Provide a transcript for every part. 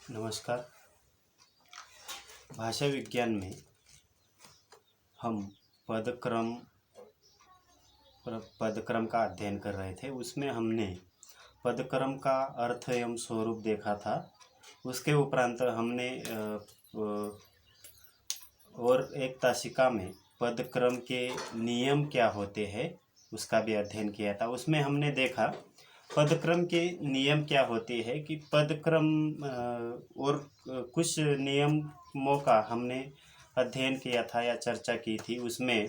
नमस्कार। भाषा विज्ञान में हम पदक्रम पदक्रम का अध्ययन कर रहे थे। उसमें हमने पदक्रम का अर्थ एवं स्वरूप देखा था। उसके उपरांत हमने और एक तासिका में पदक्रम के नियम क्या होते हैं उसका भी अध्ययन किया था। उसमें हमने देखा पदक्रम के नियम क्या होते हैं कि पदक्रम और कुछ नियमों का हमने अध्ययन किया था या चर्चा की थी। उसमें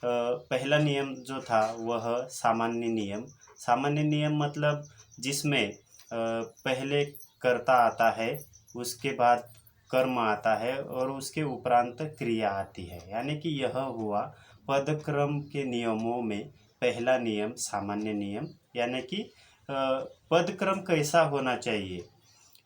पहला नियम जो था वह सामान्य नियम। सामान्य नियम मतलब जिसमें पहले कर्ता आता है, उसके बाद कर्म आता है और उसके उपरांत क्रिया आती है, यानी कि यह हुआ पदक्रम के नियमों में पहला नियम सामान्य नियम। यानी कि पदक्रम कैसा होना चाहिए,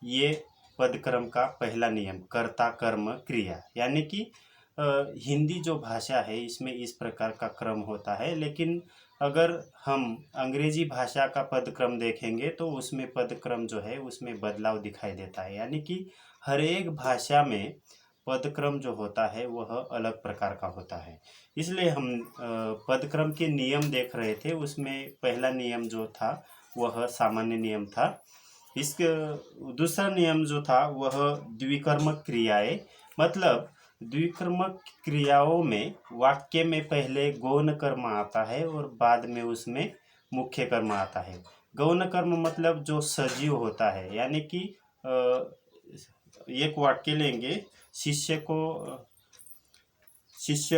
ये पदक्रम का पहला नियम कर्ता कर्म क्रिया। यानी कि हिंदी जो भाषा है इसमें इस प्रकार का क्रम होता है, लेकिन अगर हम अंग्रेजी भाषा का पदक्रम देखेंगे तो उसमें पदक्रम जो है उसमें बदलाव दिखाई देता है। यानी कि हर एक भाषा में पदक्रम जो होता है वह अलग प्रकार का होता है। इसलिए हम पदक्रम के नियम देख रहे थे। उसमें पहला नियम जो था वह सामान्य नियम था। इसके दूसरा नियम जो था वह द्विकर्मक क्रियाएं, मतलब द्विकर्मक क्रियाओं में वाक्य में पहले गौण कर्म आता है और बाद में उसमें मुख्य कर्म आता है। गौण कर्म मतलब जो सजीव होता है, यानी कि एक वाक्य लेंगे, शिष्य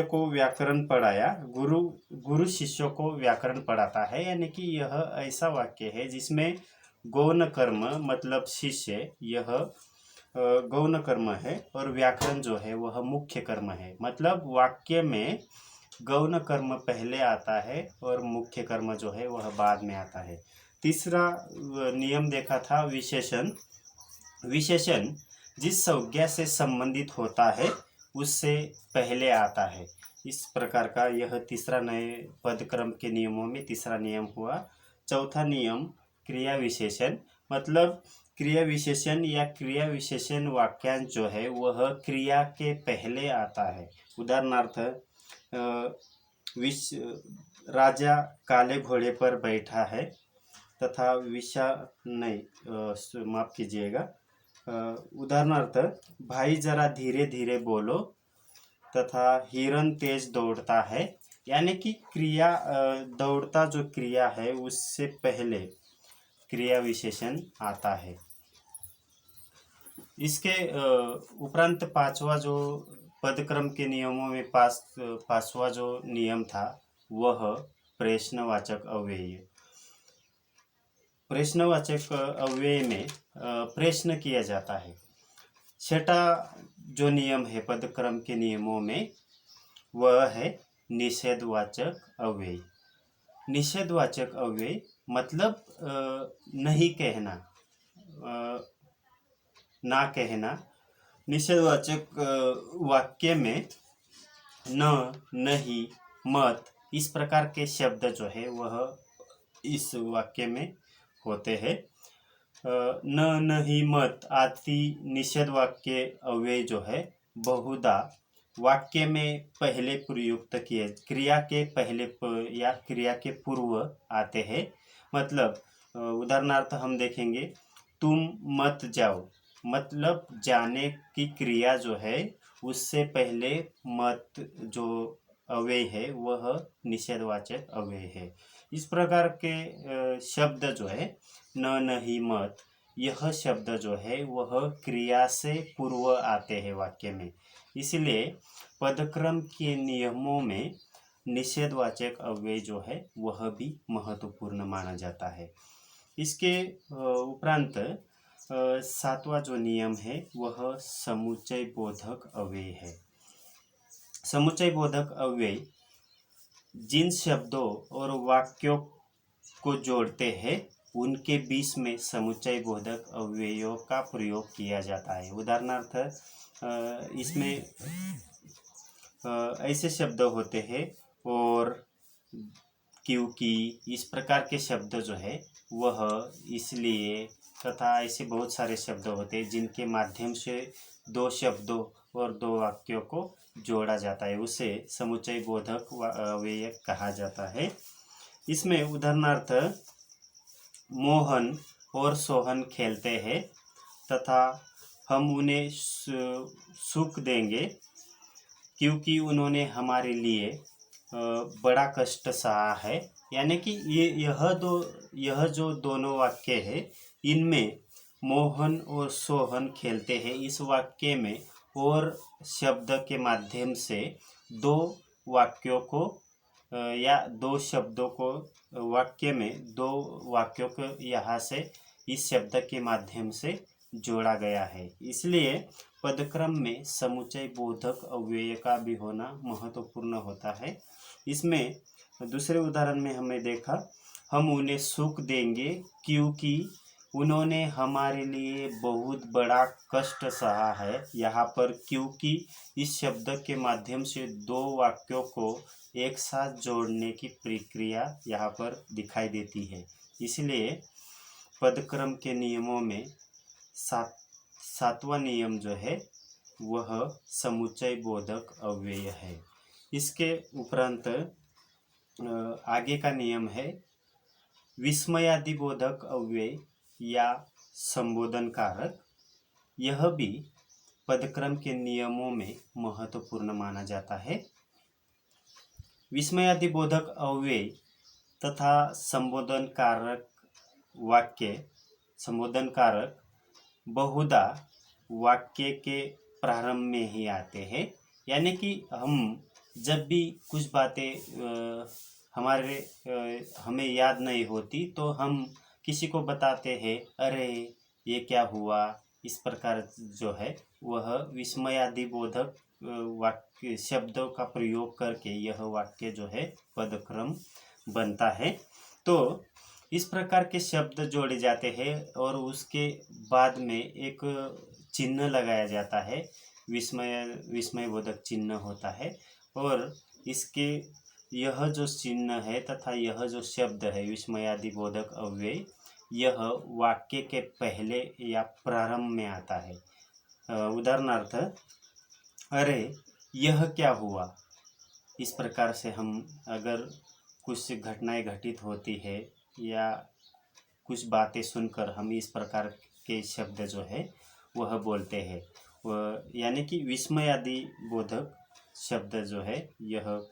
को व्याकरण पढ़ाया, गुरु शिष्य को व्याकरण पढ़ाता है। यानी कि यह ऐसा वाक्य है जिसमें गौण कर्म मतलब शिष्य, यह गौण कर्म है और व्याकरण जो है वह मुख्य कर्म है। मतलब वाक्य में गौण कर्म पहले आता है और मुख्य कर्म जो है वह बाद में आता है। तीसरा नियम देखा था विशेषण। विशेषण जिस संज्ञा से संबंधित होता है उससे पहले आता है। इस प्रकार का यह तीसरा नए पदक्रम के नियमों में तीसरा नियम हुआ। चौथा नियम क्रिया विशेषण, मतलब क्रिया विशेषण या क्रिया विशेषण वाक्यांश जो है वह क्रिया के पहले आता है। उदाहरणार्थ राजा काले घोड़े पर बैठा है तथा माफ कीजिएगा, उदाहरणार्थ भाई जरा धीरे धीरे बोलो तथा हिरन तेज दौड़ता है। यानी कि क्रिया दौड़ता जो क्रिया है उससे पहले क्रिया विशेषण आता है। इसके उपरांत पांचवा जो पदक्रम के नियमों में पांचवा जो नियम था वह प्रश्नवाचक अव्यय। प्रश्नवाचक अव्यय में प्रश्न किया जाता है। छठा जो नियम है पदक्रम के नियमों में वह है निषेधवाचक अव्यय। निषेधवाचक अव्यय मतलब नहीं कहना, ना कहना। निषेधवाचक वाक्य में न, नहीं, मत इस प्रकार के शब्द जो है वह इस वाक्य में होते हैं। न, नहीं, मत आदि निषेध वाक्य अव्यय जो है बहुधा वाक्य में पहले प्रयुक्त किए, क्रिया के पहले या क्रिया के पूर्व आते हैं। मतलब उदाहरणार्थ हम देखेंगे, तुम मत जाओ, मतलब जाने की क्रिया जो है उससे पहले मत जो अव्यय है वह निषेधवाचक अव्यय है। इस प्रकार के शब्द जो है न, नहीं, मत, यह शब्द जो है वह क्रिया से पूर्व आते हैं वाक्य में। इसलिए पदक्रम के नियमों में निषेधवाचक अव्यय जो है वह भी महत्वपूर्ण माना जाता है। इसके उपरांत सातवां जो नियम है वह समुच्चय बोधक अव्यय है। समुच्चय बोधक अव्यय जिन शब्दों और वाक्यों को जोड़ते हैं उनके बीच में समुच्चय बोधक अव्ययों का प्रयोग किया जाता है। उदाहरणार्थ इसमें ऐसे शब्द होते हैं और, क्योंकि, इस प्रकार के शब्द जो है वह, इसलिए, तथा ऐसे बहुत सारे शब्द होते हैं जिनके माध्यम से दो शब्दों और दो वाक्यों को जोड़ा जाता है, उसे समुच्चय बोधक अव्यय कहा जाता है। इसमें उदाहरणार्थ मोहन और सोहन खेलते हैं तथा हम उन्हें सुख देंगे क्योंकि उन्होंने हमारे लिए बड़ा कष्ट सहा है। यानी कि यह जो दोनों वाक्य है, इनमें मोहन और सोहन खेलते हैं इस वाक्य में और शब्द के माध्यम से दो वाक्यों को या दो शब्दों को वाक्य में दो वाक्यों को यहाँ से इस शब्द के माध्यम से जोड़ा गया है। इसलिए पदक्रम में समुच्चय बोधक अव्यय का भी होना महत्वपूर्ण होता है। इसमें दूसरे उदाहरण में हमने देखा, हम उन्हें सुख देंगे क्योंकि उन्होंने हमारे लिए बहुत बड़ा कष्ट सहा है। यहाँ पर क्योंकि इस शब्द के माध्यम से दो वाक्यों को एक साथ जोड़ने की प्रक्रिया यहाँ पर दिखाई देती है। इसलिए पदक्रम के नियमों में सातवां नियम जो है वह समुच्चय बोधक अव्यय है। इसके उपरांत आगे का नियम है विस्मयादि बोधक अव्यय या संबोधन कारक। यह भी पदक्रम के नियमों में महत्वपूर्ण माना जाता है। विस्मयादि बोधक अव्यय तथा संबोधन कारक वाक्य संबोधन कारक बहुधा वाक्य के प्रारंभ में ही आते हैं। यानी कि हम जब भी कुछ बातें हमें याद नहीं होती तो हम किसी को बताते हैं, अरे ये क्या हुआ, इस प्रकार जो है वह विस्मयादि बोधक वाक्य शब्दों का प्रयोग करके यह वाक्य जो है पदक्रम बनता है। तो इस प्रकार के शब्द जोड़े जाते हैं और उसके बाद में एक चिन्ह लगाया जाता है, विस्मय बोधक चिन्ह होता है। और इसके यह जो चिन्ह है तथा यह जो शब्द है विस्मयादि बोधक अव्यय, यह वाक्य के पहले या प्रारंभ में आता है। उदाहरणार्थ, अरे यह क्या हुआ, इस प्रकार से हम अगर कुछ घटनाएं घटित होती है या कुछ बातें सुनकर हम इस प्रकार के शब्द जो है वह बोलते हैं, वह यानी कि विस्मयादि बोधक शब्द जो है यह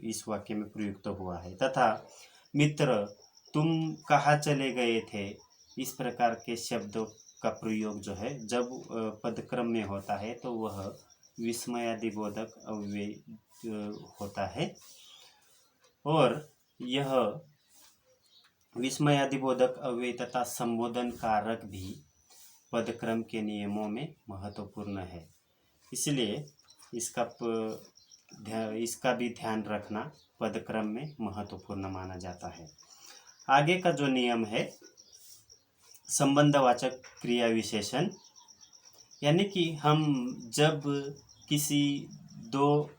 इस वाक्य में प्रयुक्त हुआ है। तथा मित्र तुम कहाँ चले गए थे, इस प्रकार के शब्दों का प्रयोग जो है जब पदक्रम में होता है तो वह विस्मयादि बोधक अव्यय होता है। और यह विस्मयादि बोधक अव्यय तथा संबोधन कारक भी पदक्रम के नियमों में महत्वपूर्ण है। इसलिए इसका भी ध्यान रखना पदक्रम में महत्वपूर्ण माना जाता है। आगे का जो नियम है संबंधवाचक क्रिया विशेषण, यानी कि हम जब किसी दो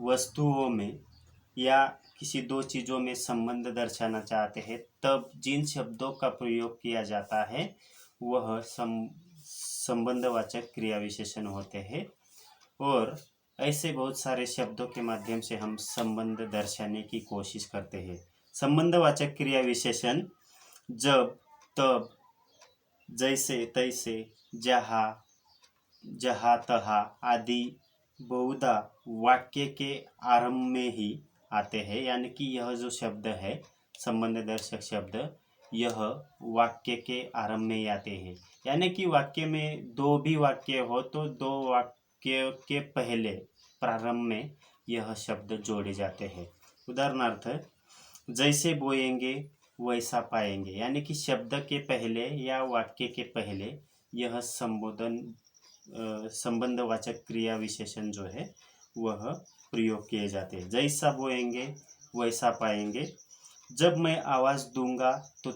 वस्तुओं में या किसी दो चीज़ों में संबंध दर्शाना चाहते हैं तब जिन शब्दों का प्रयोग किया जाता है वह संबंधवाचक क्रिया विशेषण होते हैं। और ऐसे बहुत सारे शब्दों के माध्यम से हम संबंध दर्शाने की कोशिश करते हैं। संबंधवाचक क्रिया विशेषण जब, तब, जैसे, तैसे, जहाँ, जहाँ तहाँ आदि बहुधा वाक्य के आरंभ में ही आते हैं। यानी कि यह जो शब्द है संबंध दर्शक शब्द, यह वाक्य के आरंभ में ही आते हैं। यानी कि वाक्य में दो भी वाक्य हो तो दो वाक्य के पहले प्रारंभ में यह शब्द जोड़े जाते हैं। उदाहरणार्थ, जैसे बोएंगे वैसा पाएंगे, यानी कि शब्द के पहले या वाक्य के पहले यह संबंधवाचक क्रिया विशेषण जो है वह प्रयोग किए जाते हैं। जैसा बोएंगे वैसा पाएंगे, जब मैं आवाज़ दूंगा तो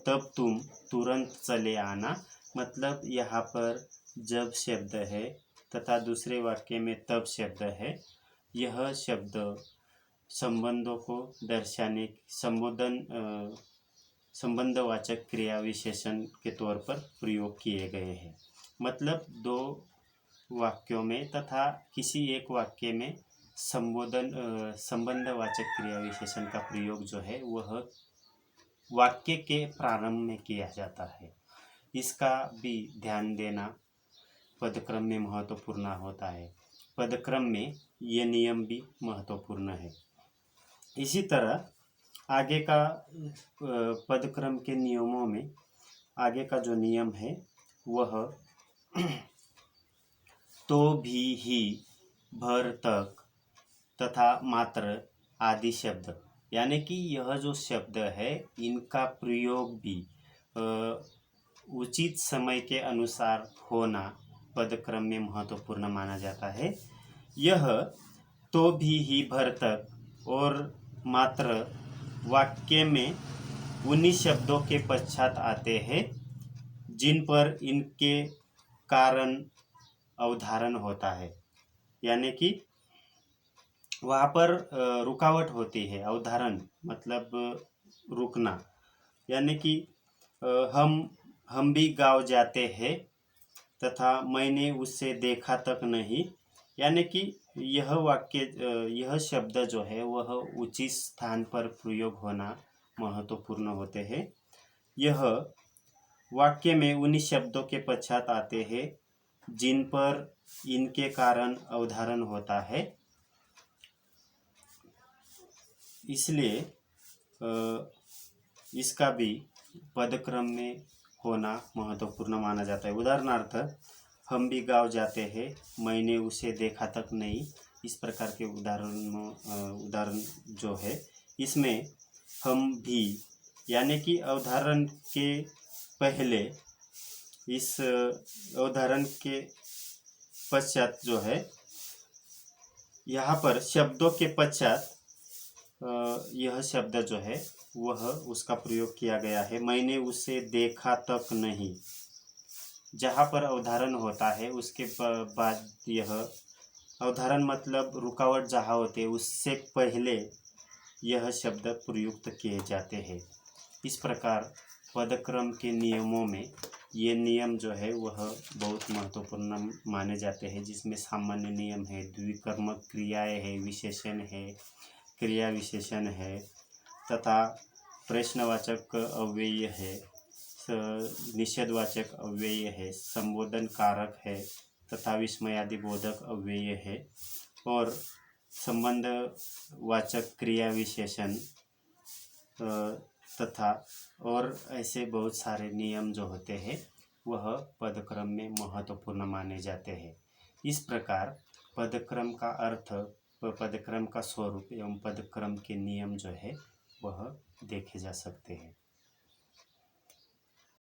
तब तुम तुरंत चले आना। मतलब यहाँ पर जब शब्द है तथा दूसरे वाक्य में तब शब्द है। यह शब्द संबंधों को दर्शाने संबंधवाचक क्रिया विशेषण के तौर पर प्रयोग किए गए हैं। मतलब दो वाक्यों में तथा किसी एक वाक्य में संबंधवाचक क्रिया विशेषण का प्रयोग जो है वह वाक्य के प्रारंभ में किया जाता है। इसका भी ध्यान देना पदक्रम में महत्वपूर्ण होता है। पदक्रम में ये नियम भी महत्वपूर्ण है। इसी तरह आगे का पदक्रम के नियमों में आगे का जो नियम है वह तो, भी, ही, भर, तक तथा मात्र आदि शब्द, यानी कि यह जो शब्द है इनका प्रयोग भी उचित समय के अनुसार होना पदक्रम में महत्वपूर्ण माना जाता है। यह तो, भी, ही, भर, तक और मात्र वाक्य में उन्हीं शब्दों के पश्चात आते हैं जिन पर इनके कारण अवधारण होता है, यानी कि वहाँ पर रुकावट होती है। अवधारण मतलब रुकना, यानी कि हम भी गाँव जाते हैं तथा मैंने उसे देखा तक नहीं, यानी कि यह वाक्य यह शब्द जो है वह उचित स्थान पर प्रयोग होना महत्वपूर्ण होते हैं। यह वाक्य में उन्हीं शब्दों के पश्चात आते हैं जिन पर इनके कारण अवधारण होता है। इसलिए इसका भी पदक्रम में होना महत्वपूर्ण माना जाता है। उदाहरणार्थ, हम भी गाँव जाते हैं, मैंने उसे देखा तक नहीं, इस प्रकार के उदाहरण जो है इसमें हम भी यानी कि अवधारण के पहले इस अवधारण के पश्चात जो है यहाँ पर शब्दों के पश्चात यह शब्द जो है वह उसका प्रयोग किया गया है। मैंने उसे देखा तक नहीं, जहाँ पर अवधारण होता है उसके बाद यह अवधारण मतलब रुकावट जहाँ होते उससे पहले यह शब्द प्रयुक्त किए जाते हैं। इस प्रकार पदक्रम के नियमों में ये नियम जो है वह बहुत महत्वपूर्ण माने जाते हैं, जिसमें सामान्य नियम है, द्विकर्मक क्रियाएं है, विशेषण है, क्रिया विशेषण है तथा प्रश्नवाचक अव्यय है, निषेधवाचक अव्यय है, संबोधन कारक है तथा विस्मयादि बोधक अव्यय है और संबंधवाचक क्रिया विशेषण तथा और ऐसे बहुत सारे नियम जो होते हैं वह पदक्रम में महत्वपूर्ण माने जाते हैं। इस प्रकार पदक्रम का अर्थ, पदक्रम का स्वरूप एवं पदक्रम के नियम जो है वह देखे जा सकते हैं।